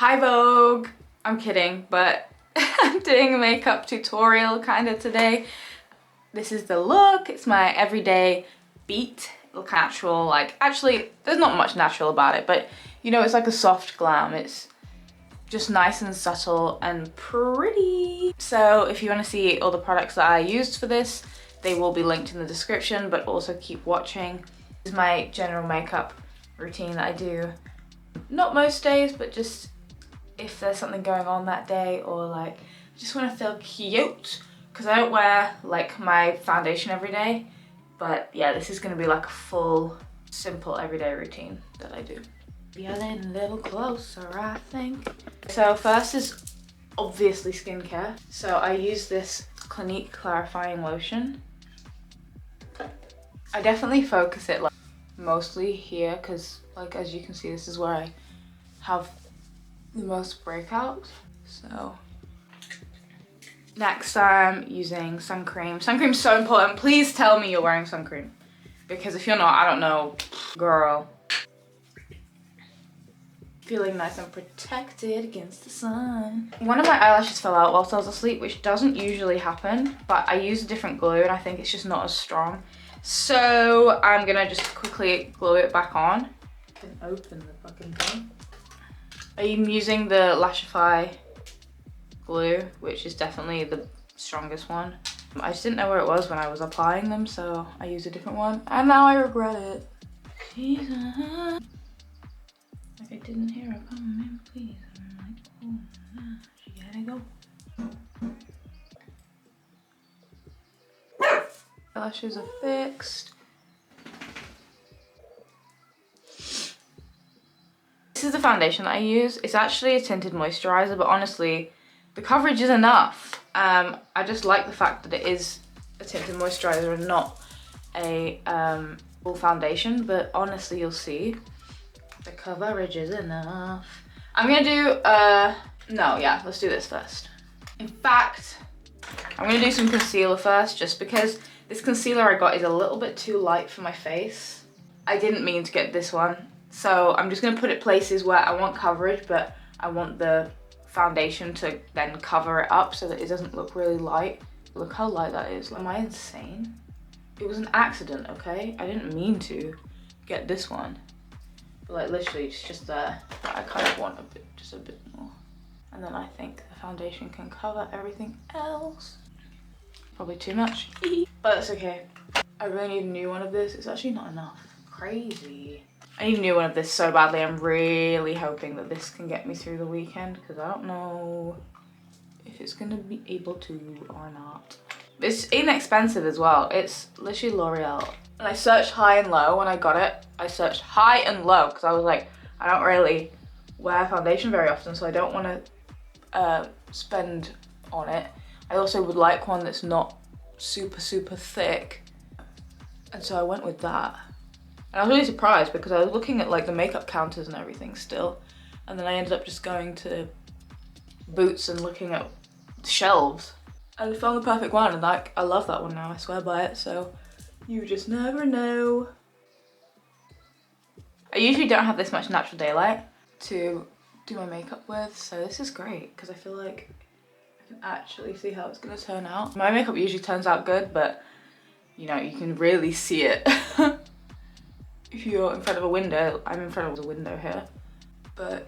Hi Vogue! I'm kidding, but I'm doing a makeup tutorial kind of today. This is the look. It's my everyday beat. Look natural, like actually there's not much natural about it, but you know, it's like a soft glam. It's just nice and subtle and pretty. So if you want to see all the products that I used for this, they will be linked in the description, but also keep watching. This is my general makeup routine that I do. Not most days, but just if there's something going on that day, or like just want to feel cute, because I don't wear like my foundation every day. But yeah, this is going to be like a full simple everyday routine that I do. You're a little closer, I think. So first is obviously skincare. So I use this Clinique clarifying lotion. I definitely focus it like mostly here, because like as you can see, this is where I have the most breakouts. So next I'm using sun cream. Sun cream's so important. Please tell me you're wearing sun cream, because if you're not, I don't know, girl. Feeling nice and protected against the sun. One of my eyelashes fell out whilst I was asleep, which doesn't usually happen, but I use a different glue and I think it's just not as strong. So I'm gonna just quickly glue it back on. I can open the fucking thing. I'm using the Lashify glue, which is definitely the strongest one. I just didn't know where it was when I was applying them, so I used a different one, and now I regret it. Jesus. Like I didn't hear her come in, please. I'm like, oh no, she gotta go. Eyelashes are fixed. This is the foundation that I use. It's actually a tinted moisturizer, but honestly, the coverage is enough. I just like the fact that it is a tinted moisturizer and not a full foundation, but honestly, you'll see the coverage is enough. I'm gonna do, no, yeah, let's do this first. In fact, I'm gonna do some concealer first, just because this concealer I got is a little bit too light for my face. I didn't mean to get this one. So I'm just gonna put it places where I want coverage, but I want the foundation to then cover it up so that it doesn't look really light. Look how light that is. Am I insane? It was an accident, okay? I didn't mean to get this one. But like literally it's just there. But I kind of want a bit, just a bit more. And then I think the foundation can cover everything else. Probably too much, but that's okay. I really need a new one of this. It's actually not enough. Crazy. I need a new one of this so badly. I'm really hoping that this can get me through the weekend, because I don't know if it's gonna be able to or not. It's inexpensive as well. It's literally L'Oreal. And I searched high and low when I got it. I searched high and low because I was like, I don't really wear foundation very often, so I don't want to spend on it. I also would like one that's not super, super thick. And so I went with that. And I was really surprised because I was looking at like the makeup counters and everything still. And then I ended up just going to Boots and looking at shelves. And I found the perfect one, and like, I love that one now, I swear by it, so you just never know. I usually don't have this much natural daylight to do my makeup with, so this is great because I feel like I can actually see how it's gonna turn out. My makeup usually turns out good, but you know, you can really see it. If you're in front of a window. I'm in front of a window here, but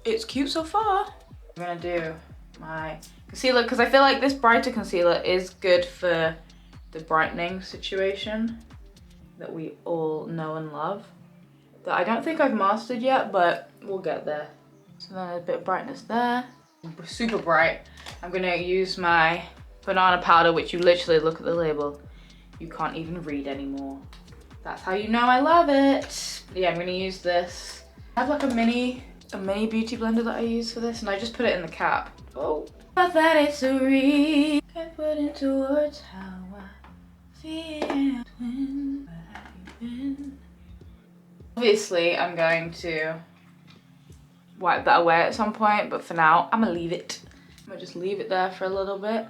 it's cute so far. I'm gonna do my concealer because I feel like this brighter concealer is good for the brightening situation that we all know and love, that I don't think I've mastered yet, but we'll get there. So then a bit of brightness there. Super bright. I'm gonna use my banana powder, which you literally look at the label, you can't even read anymore. That's how you know I love it. But yeah, I'm gonna use this. I have like a mini beauty blender that I use for this, and I just put it in the cap. Oh, but that it's a read. Can't put into words how I feel. When have you been? Obviously, I'm going to wipe that away at some point, but for now, I'm gonna leave it. I'm gonna just leave it there for a little bit.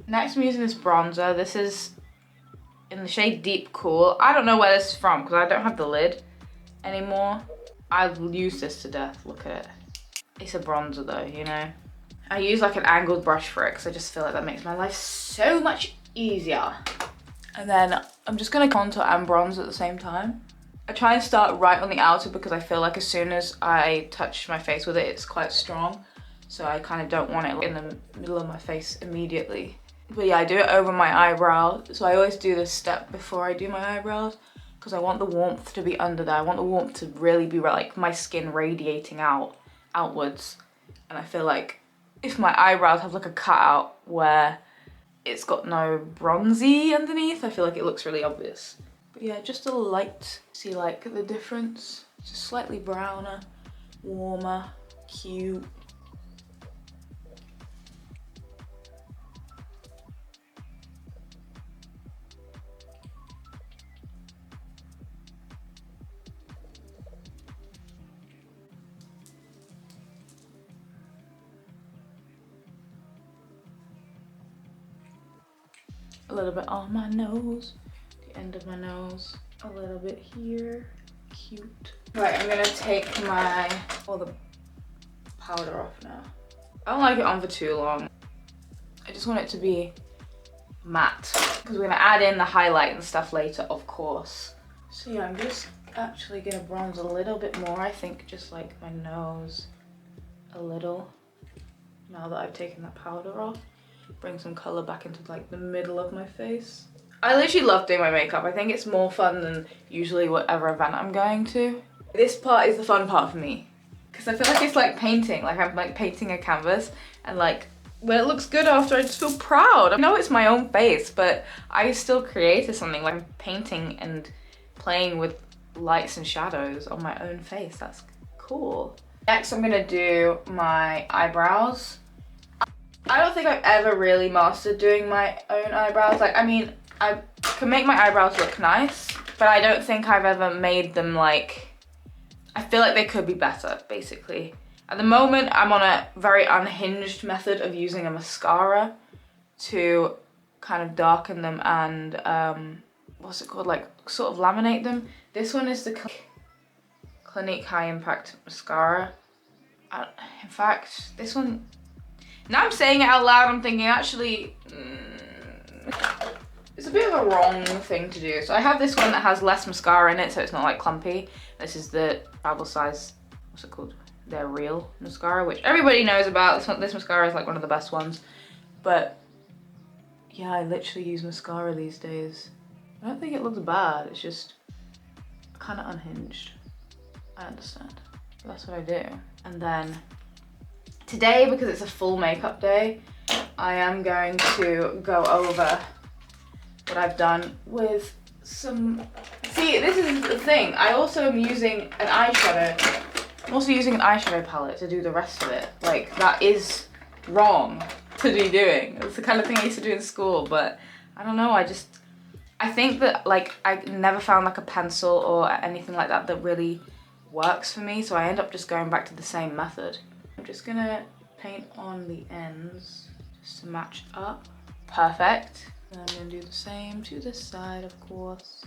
Next, I'm using this bronzer. This is in the shade Deep Cool. I don't know where this is from because I don't have the lid anymore. I've used this to death. Look at it. it's a bronzer though, you know? I use like an angled brush for it because I just feel like that makes my life so much easier. And then I'm just gonna contour and bronze at the same time. I try and start right on the outer because I feel like as soon as I touch my face with it, it's quite strong. So I kind of don't want it in the middle of my face immediately. But yeah, I do it over my eyebrow. So I always do this step before I do my eyebrows because I want the warmth to be under there. I want the warmth to really be like my skin radiating outwards. And I feel like if my eyebrows have like a cutout where it's got no bronzy underneath, I feel like it looks really obvious. But yeah, just a light, see like the difference? Just slightly browner, warmer, cute. A little bit on my nose, the end of my nose, a little bit here, cute. Right, I'm gonna take all the powder off now. I don't like it on for too long. I just want it to be matte because we're gonna add in the highlight and stuff later, of course. So yeah, I'm just actually gonna bronze a little bit more. I think just like my nose a little, now that I've taken that powder off. Bring some color back into like the middle of my face. I literally love doing my makeup. I think it's more fun than usually whatever event I'm going to. This part is the fun part for me because I feel like it's like painting. Like I'm like painting a canvas, and like when it looks good after, I just feel proud. I know it's my own face, but I still created something. Like I'm painting and playing with lights and shadows on my own face. That's cool. Next, I'm gonna do my eyebrows. I don't think I've ever really mastered doing my own eyebrows. Like, I mean, I can make my eyebrows look nice, but I don't think I've ever made them like, I feel like they could be better, basically. At the moment, I'm on a very unhinged method of using a mascara to kind of darken them and, what's it called? Like, sort of laminate them. This one is the Clinique High Impact Mascara. In fact, this one, now I'm saying it out loud, I'm thinking actually, it's a bit of a wrong thing to do. So I have this one that has less mascara in it, so it's not like clumpy. This is the travel size, what's it called? Their Real mascara, which everybody knows about. This mascara is like one of the best ones. But yeah, I literally use mascara these days. I don't think it looks bad, it's just kind of unhinged. I understand. But that's what I do. And then today, because it's a full makeup day, I am going to go over what I've done with some... See, this is the thing. I also am using an eyeshadow. I'm also using an eyeshadow palette to do the rest of it. Like, that is wrong to be doing. It's the kind of thing I used to do in school, but I don't know, I think that, like, I never found like a pencil or anything like that that really works for me, so I end up just going back to the same method. I'm just gonna paint on the ends just to match up. Perfect. And I'm gonna do the same to this side, of course.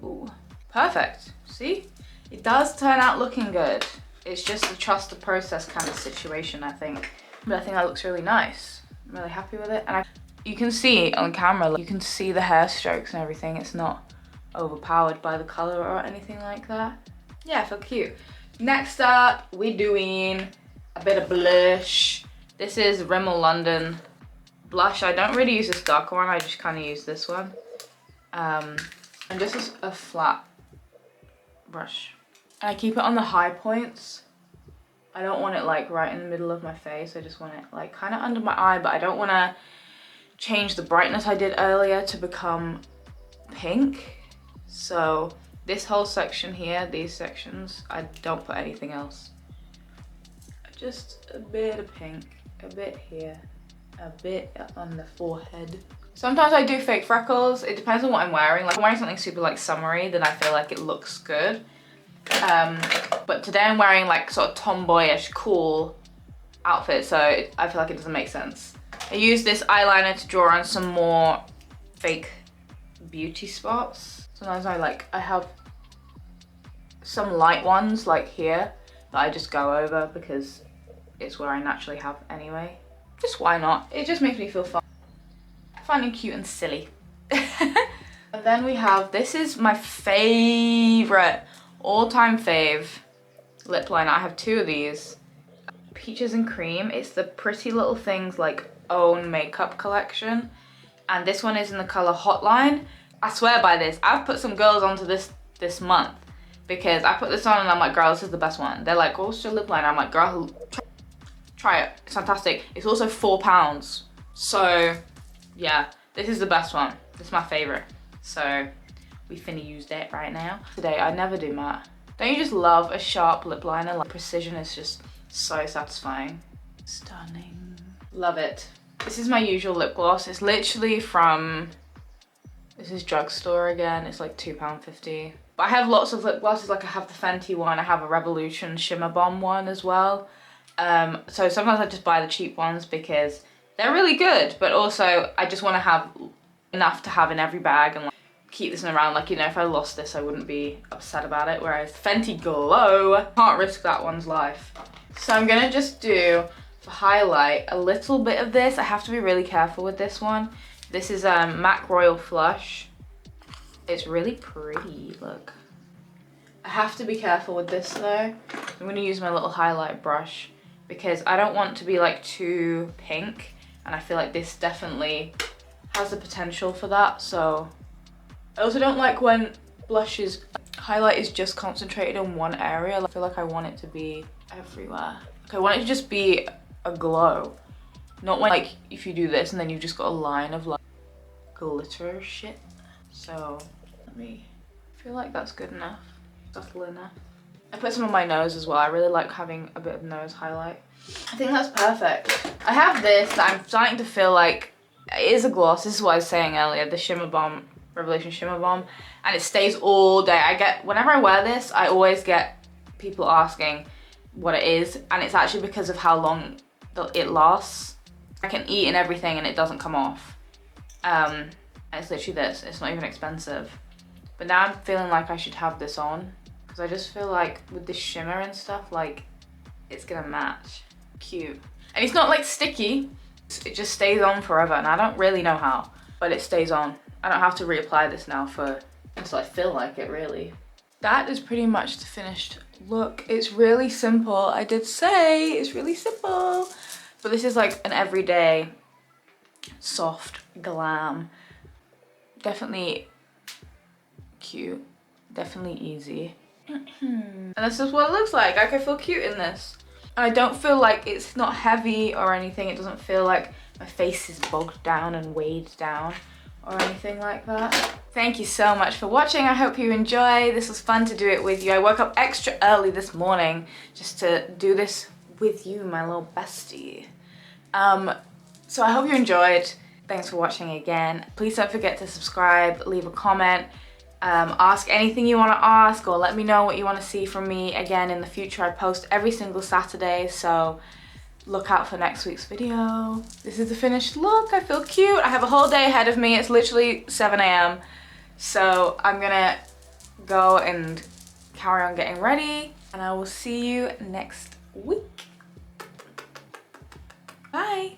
Ooh, perfect. See? It does turn out looking good. It's just a trust the process kind of situation, I think. But I think that looks really nice. I'm really happy with it. And you can see on camera, you can see the hair strokes and everything. It's not overpowered by the color or anything like that. Yeah, I feel cute. Next up, we're doing a bit of blush. This is Rimmel London blush. I don't really use this darker one, I just kind of use this one. And this is a flat brush. I keep it on the high points. I don't want it like right in the middle of my face. I just want it like kind of under my eye, but I don't want to change the brightness I did earlier to become pink. So this whole section here, these sections, I don't put anything else. Just a bit of pink, a bit here, a bit on the forehead. Sometimes I do fake freckles. It depends on what I'm wearing. Like, if I'm wearing something super like summery, then I feel like it looks good. But today I'm wearing like sort of tomboyish, cool outfit, so I feel like it doesn't make sense. I use this eyeliner to draw on some more fake beauty spots. Sometimes I have some light ones like here that I just go over because it's where I naturally have anyway. Just why not? It just makes me feel fun and cute and silly. And then we have, this is my favorite, all-time fave lip liner. I have two of these. Peaches and Cream. It's the Pretty Little Things like own makeup collection. And this one is in the color Hotline. I swear by this. I've put some girls onto this month because I put this on and I'm like, girl, this is the best one. They're like, what's your lip liner? I'm like, girl, try it. It's fantastic. It's also £4. So yeah, this is the best one. This is my favorite. So we finna use that right now. Today, I never do matte. Don't you just love a sharp lip liner? Like, precision is just so satisfying. Stunning. Love it. This is my usual lip gloss. It's literally from, this is drugstore again. It's like £2.50. But I have lots of lip glosses. Like I have the Fenty one. I have a Revolution Shimmer Bomb one as well. So sometimes I just buy the cheap ones because they're really good. But also I just want to have enough to have in every bag and like, keep this around. Like, you know, if I lost this, I wouldn't be upset about it. Whereas Fenty Glow, can't risk that one's life. So I'm gonna just do, for highlight, a little bit of this. I have to be really careful with this one. This is MAC Royal Flush. It's really pretty, look. I have to be careful with this though. I'm gonna use my little highlight brush because I don't want to be like too pink. And I feel like this definitely has the potential for that. So I also don't like when blushes, highlight is just concentrated in one area. I feel like I want it to be everywhere. Like I want it to just be a glow. Not when like if you do this and then you've just got a line of like glitter shit. So I feel like that's good enough. Subtle enough. I put some on my nose as well. I really like having a bit of nose highlight. I think that's perfect. I have this that I'm starting to feel like it is a gloss. This is what I was saying earlier, the Shimmer Bomb, Revolution Shimmer Bomb, and it stays all day. Whenever I wear this, I always get people asking what it is, and it's actually because of how long it lasts. I can eat and everything and it doesn't come off. And it's literally this. It's not even expensive. But now I'm feeling like I should have this on because I just feel like with the shimmer and stuff, like it's gonna match. Cute. And it's not like sticky. It just stays on forever, and I don't really know how, but it stays on. I don't have to reapply this now until I feel like it, really. That is pretty much the finished look. It's really simple. I did say it's really simple, but this is like an everyday soft glam. Definitely cute, definitely easy. And this is what it looks like. I feel cute in this. And I don't feel like it's not heavy or anything. It doesn't feel like my face is bogged down and weighed down or anything like that. Thank you so much for watching. I hope you enjoy. This was fun to do it with you. I woke up extra early this morning just to do this with you, my little bestie. So I hope you enjoyed. Thanks for watching again. Please don't forget to subscribe, leave a comment, ask anything you want to ask, or let me know what you want to see from me. Again, in the future I post every single Saturday, so look out for next week's video. This is the finished look. I feel cute. I have a whole day ahead of me. It's literally 7 AM. So I'm gonna go and carry on getting ready, and I will see you next week. Bye.